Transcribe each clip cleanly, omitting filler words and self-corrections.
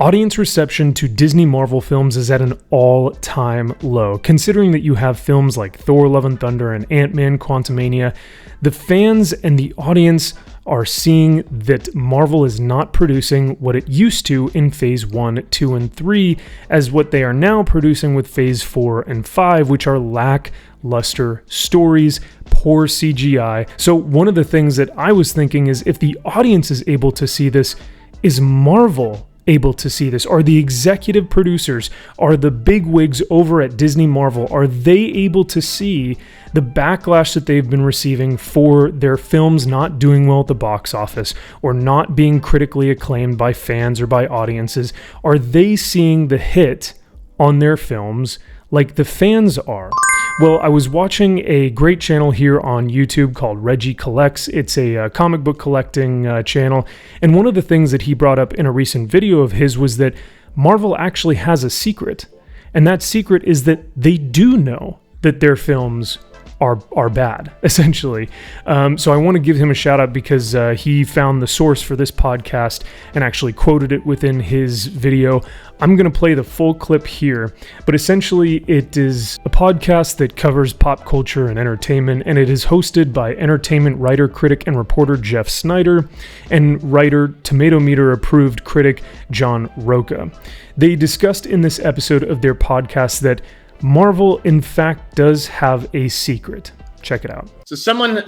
Audience reception to Disney Marvel films is at an all-time low. Considering that you have films like Thor: Love and Thunder and Ant-Man: Quantumania, the fans and the audience are seeing that Marvel is not producing what it used to in Phase 1, 2, and 3 as what they are now producing with Phase 4 and 5, which are lackluster stories, poor CGI. So one of the things that I was thinking is, if the audience is able to see this, is Marvel able to see this? Are the executive producers, are the bigwigs over at Disney Marvel, are they able to see the backlash that they've been receiving for their films not doing well at the box office or not being critically acclaimed by fans or by audiences? Are they seeing the hit on their films like the fans are? Well, I was watching a great channel here on YouTube called Reggie Collects. It's a comic book collecting channel, and one of the things that he brought up in a recent video of his was that Marvel actually has a secret, and that secret is that they do know that their films are bad, essentially. So I want to give him a shout out because he found the source for this podcast and actually quoted it within his video. I'm going to play the full clip here, but essentially it is a podcast that covers pop culture and entertainment, and it is hosted by entertainment writer, critic, and reporter Jeff Sneider and writer, Tomatometer approved critic John Rocha. They discussed in this episode of their podcast that Marvel, in fact, does have a secret. Check it out. So someone,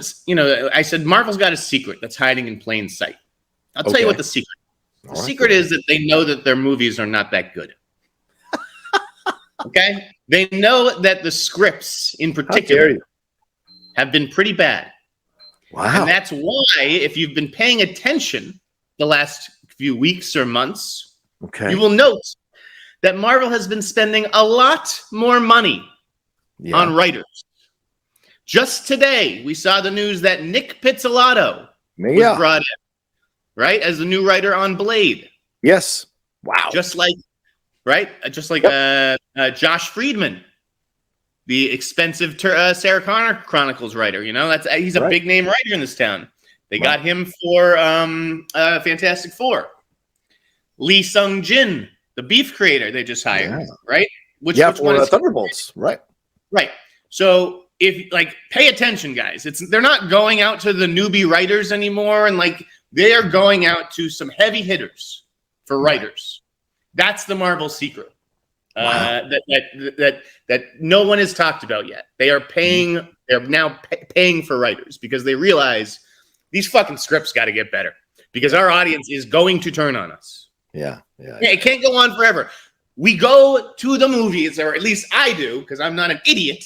I said, Marvel's got a secret that's hiding in plain sight. I'll tell you what the secret is. The secret is that they know that their movies are not that good. Okay? They know that the scripts, in particular, have been pretty bad. Wow. And that's why, if you've been paying attention the last few weeks or months, you will note that Marvel has been spending a lot more money on writers. Just today, we saw the news that Nick Pizzolatto was brought in, right, as the new writer on Blade. Yes. Wow. Just like Josh Friedman, the expensive Sarah Connor Chronicles writer. He's a big name writer in this town. They got him for Fantastic Four. Lee Sung-jin, the beef creator they just hired, right? Which one is Thunderbolts, right? Right. So if pay attention, guys. They're not going out to the newbie writers anymore, and they are going out to some heavy hitters for writers. That's the Marvel secret that no one has talked about yet. They are paying. They're now paying for writers because they realize these fucking scripts got to get better because our audience is going to turn on us. Yeah. It can't go on forever. We go to the movies, or at least I do, because I'm not an idiot.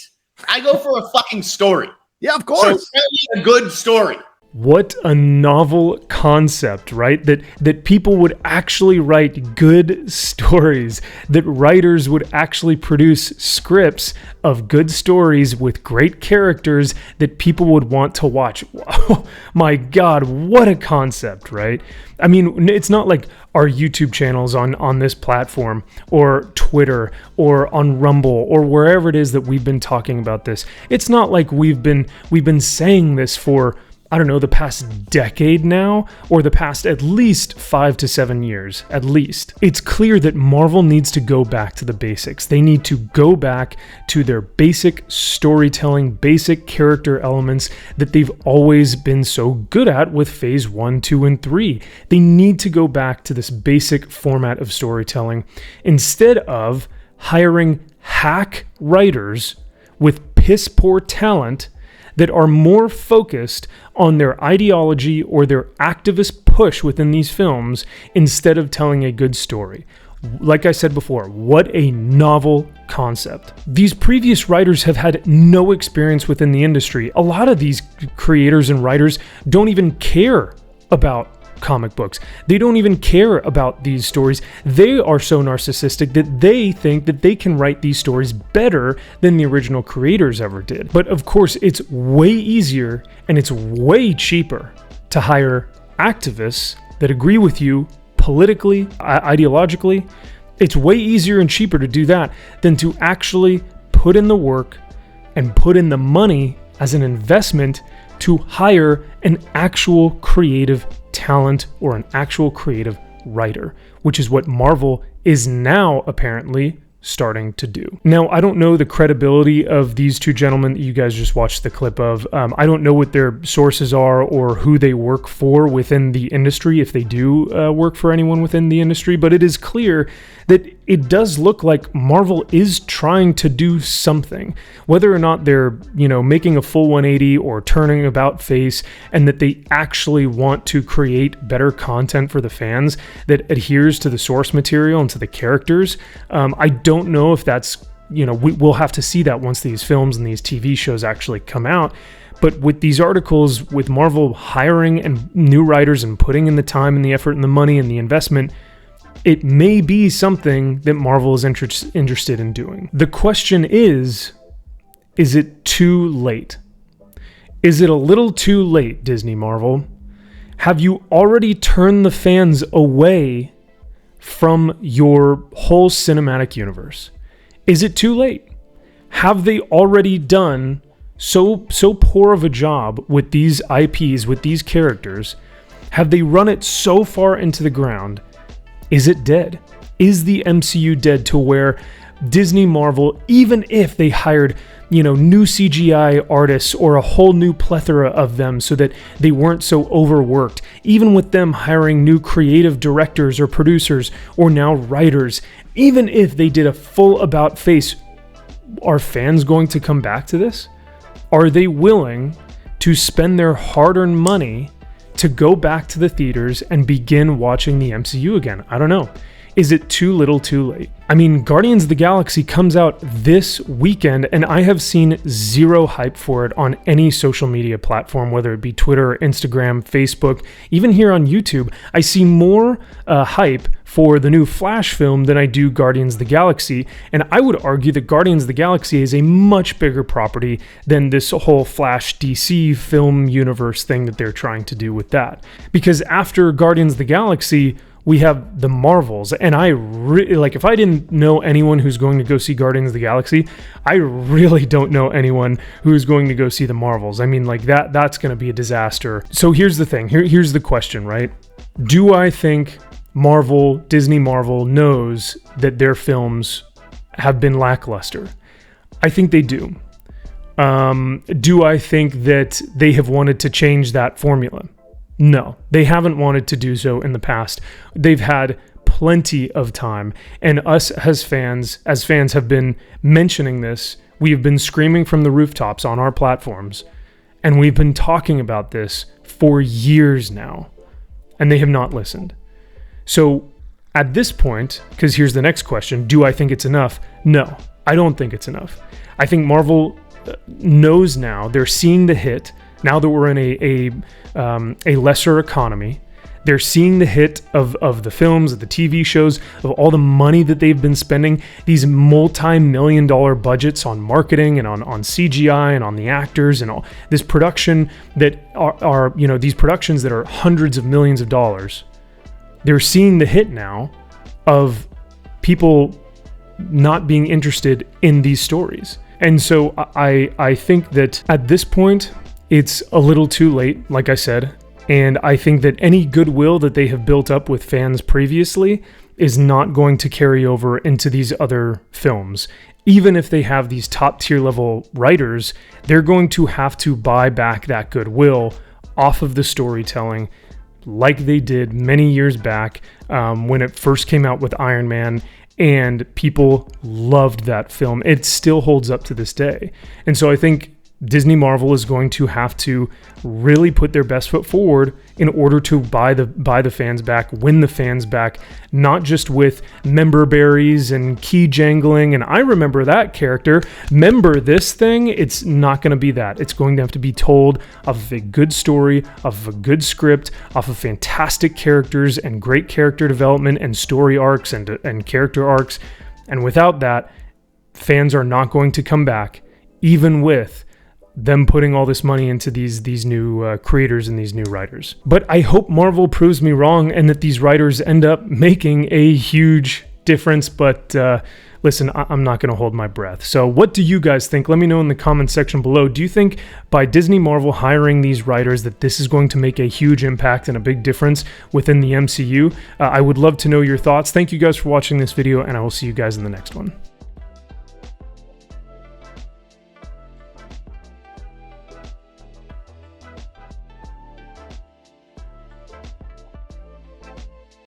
I go for a fucking story. Yeah, of course. So tell me a good story. What a novel concept, right? That people would actually write good stories, that writers would actually produce scripts of good stories with great characters that people would want to watch. Oh, my God, what a concept, right? I mean, it's not like our YouTube channels on this platform or Twitter or on Rumble or wherever it is that we've been talking about this. It's not like we've been saying this for, I don't know, the past decade now, or the past at least 5 to 7 years, at least. It's clear that Marvel needs to go back to the basics. They need to go back to their basic storytelling, basic character elements that they've always been so good at with Phase 1, 2, and 3. They need to go back to this basic format of storytelling instead of hiring hack writers with piss-poor talent that are more focused on their ideology or their activist push within these films instead of telling a good story. Like I said before, what a novel concept. These previous writers have had no experience within the industry. A lot of these creators and writers don't even care about comic books. They don't even care about these stories. They are so narcissistic that they think that they can write these stories better than the original creators ever did. But of course, it's way easier and it's way cheaper to hire activists that agree with you politically, ideologically. It's way easier and cheaper to do that than to actually put in the work and put in the money as an investment to hire an actual creative talent or an actual creative writer, which is what Marvel is now apparently starting to do. Now, I don't know the credibility of these two gentlemen that you guys just watched the clip of. I don't know what their sources are or who they work for within the industry, if they do work for anyone within the industry, but it is clear that it does look like Marvel is trying to do something, whether or not they're, making a full 180 or turning about face, and that they actually want to create better content for the fans that adheres to the source material and to the characters. I don't know if that's, we'll have to see that once these films and these TV shows actually come out. But with these articles, with Marvel hiring and new writers and putting in the time and the effort and the money and the investment, it may be something that Marvel is interested in doing. The question is it too late? Is it a little too late, Disney Marvel? Have you already turned the fans away from your whole cinematic universe? Is it too late? Have they already done so poor of a job with these IPs, with these characters? Have they run it so far into the ground? Is it dead? Is the MCU dead to where Disney Marvel, even if they hired, new CGI artists or a whole new plethora of them so that they weren't so overworked, even with them hiring new creative directors or producers or now writers, even if they did a full about face, are fans going to come back to this? Are they willing to spend their hard-earned money to go back to the theaters and begin watching the MCU again? I don't know. Is it too little too late? I mean, Guardians of the Galaxy comes out this weekend, and I have seen zero hype for it on any social media platform, whether it be Twitter, Instagram, Facebook, even here on YouTube. I see more hype for the new Flash film than I do Guardians of the Galaxy, and I would argue that Guardians of the Galaxy is a much bigger property than this whole Flash DC film universe thing that they're trying to do with that. Because after Guardians of the Galaxy, we have the Marvels, and I really, if I didn't know anyone who's going to go see Guardians of the Galaxy, I really don't know anyone who's going to go see the Marvels. I mean, that's going to be a disaster. So here's the thing. Here's the question, right? Do I think Disney Marvel knows that their films have been lackluster? I think they do. Do I think that they have wanted to change that formula? No, they haven't wanted to do so in the past. They've had plenty of time, and us as fans have been mentioning this. We have been screaming from the rooftops on our platforms, and we've been talking about this for years now, and they have not listened. So at this point, because here's the next question, do I think it's enough? No, I don't think it's enough. I think Marvel knows now. They're seeing the hit. Now that we're in a lesser economy, they're seeing the hit of the films, of the TV shows, of all the money that they've been spending, these multi-million-dollar budgets on marketing and on CGI and on the actors and all this production that are these productions that are hundreds of millions of dollars. They're seeing the hit now of people not being interested in these stories. And so I think that at this point, it's a little too late, like I said, and I think that any goodwill that they have built up with fans previously is not going to carry over into these other films. Even if they have these top tier level writers, they're going to have to buy back that goodwill off of the storytelling like they did many years back when it first came out with Iron Man, and people loved that film. It still holds up to this day. And so I think Disney Marvel is going to have to really put their best foot forward in order to buy the fans back, win the fans back, not just with member berries and key jangling. And I remember that character. Member this thing. It's not going to be that. It's going to have to be told of a good story, of a good script, off of fantastic characters and great character development and story arcs and character arcs. And without that, fans are not going to come back, even with them putting all this money into these new creators and these new writers. But I hope Marvel proves me wrong and that these writers end up making a huge difference. But listen, I'm not going to hold my breath. So what do you guys think? Let me know in the comment section below. Do you think by Disney Marvel hiring these writers that this is going to make a huge impact and a big difference within the MCU? I would love to know your thoughts. Thank you guys for watching this video, and I will see you guys in the next one.